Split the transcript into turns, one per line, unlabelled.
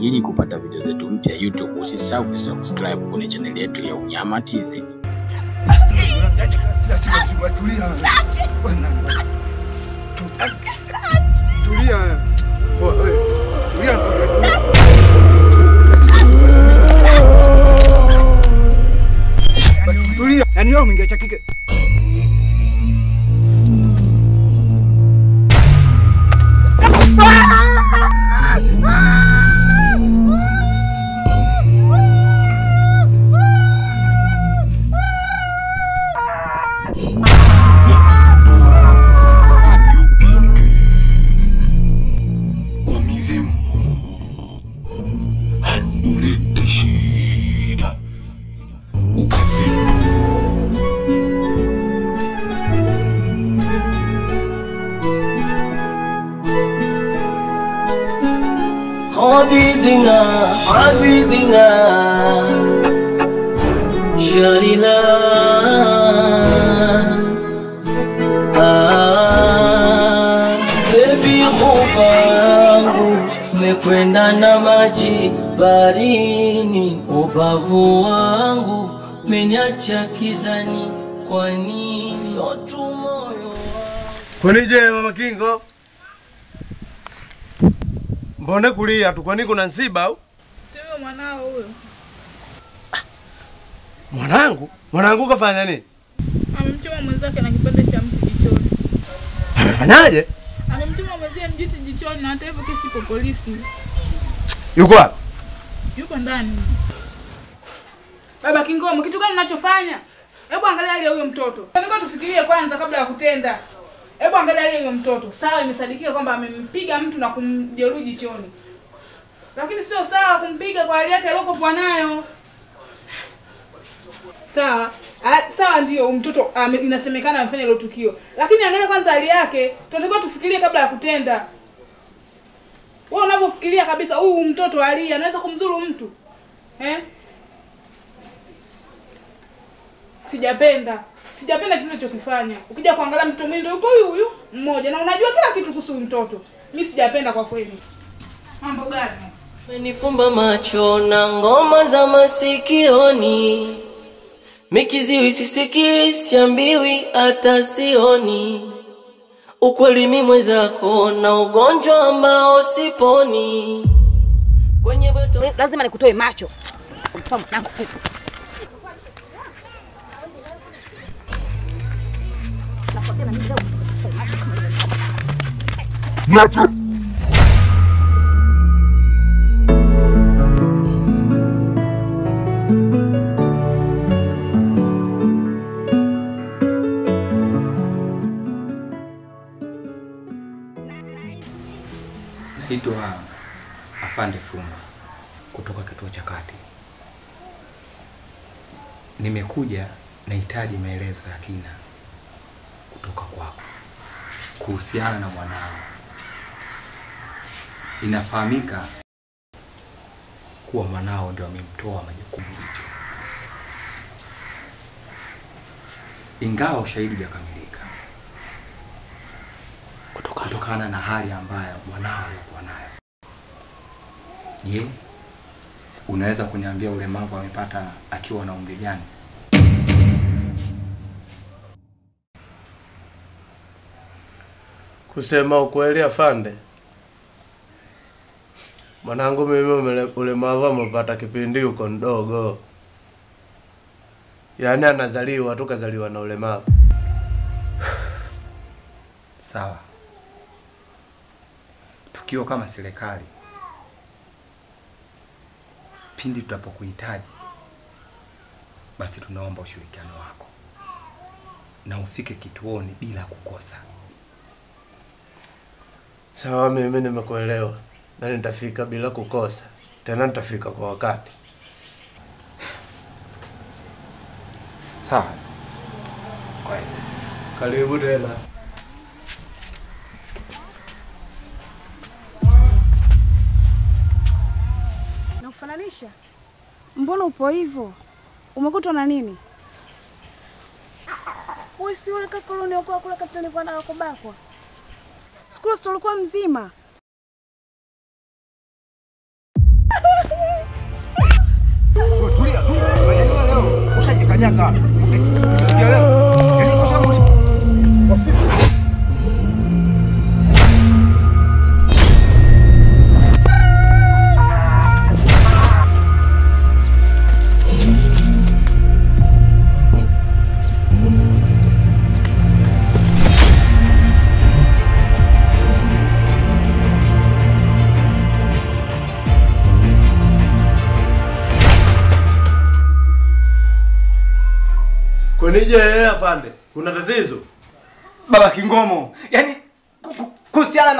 ili kupata video zetu mpya YouTube. Usisahau kusubscribe kwenye channel yetu ya Unyama TZ.
Tulia, yani wewe umeingia kike.
عبيدنا شارنا baby khubangu mekwenda na maji barini ubavu wangu menyacha kizani kwani sotu moyo
Kwanije mama Kingo? Mbona kulia tu? Kwani kuna nsiba au?
Sio mwanao huyo.
Mwanangu? Mwanangu kafanya nini?
Amemchoma mwenzake na kipande cha mti jichoni.
Amefanyaje?
Amemchoma mwenzake mjiti jichoni na hata hivyo kesi ipo polisi.
Yuko wapi?
Yuko ndani. Baba Kingomo, kitu gani unachofanya? Hebu angalia hali ya huyo mtoto. Tunataka tufikirie kwanza kabla ya kutenda. Hebu angalia hali ya huyo mtoto. Sawa, imesadikiwa kwamba amempiga mtu na kumjeruhi jichoni. Lakini sio sawa kumpiga kwa hali yake aliyokuwa nayo. Sawa, sawa ndio mtoto inasemekana amefanya hilo tukio. Lakini angalia kwanza hali yake. Tunataka tufikirie kabla ya kutenda. Wewe unapofikiria kabisa huyu mtoto hali anaweza kumdhuru mtu. Sijapenda kitu unachokifanya. Ukija kuangalia mtoto mwenyewe ndio yuko huyu mmoja na unajua kila kitu kuhusu mtoto. Mimi sijapenda kwa kweli. Mambo gani?
Menifumba macho na ngoma za masikioni, mikiziwi sisikii, siambiwi hata sioni. Ukweli mimi mwenzako na ugonjwa ambao siponi. Kwenye beto
lazima nikutoe macho. Mtoa mwanangu.
Nacho.
Naitwa Afande Fuma kutoka kituo cha kati. Nimekuja nahitaji maelezo ya kina kutoka kwako kuhusiana na mwanao. Inafahamika kuwa mwanao ndio amemtoa majukumu hicho. Ingawa ushahidi hujakamilika kutokana na hali ambayo mwanao alikuwa nayo. Je, unaweza kuniambia ulemavu amepata akiwa na umri gani?
Kusema ukweli Afande, mwanangu mimi ulemavu amepata kipindi uko ndogo. Yaani anazaliwa tu kazaliwa na ulemavu.
Sawa. Tukiwa kama serikali, pindi tutapokuhitaji, basi tunaomba ushirikiano wako na ufike kituoni bila kukosa.
Sawa, mimi nimekuelewa na nitafika bila kukosa. Tena nitafika kwa wakati.
Sawa. Kweli.
Karibu tena.
Nakufananisha? Mbona upo hivyo? Umekutwa na nini? Wewe si yule kaka ulioniokoa kule kapteni kwa na kubakwa. Siku ulikuwa mzima.
kanyaga.
Kwenije yeye afande? Kuna tatizo?
Baba Kingomo, yani kuhusiana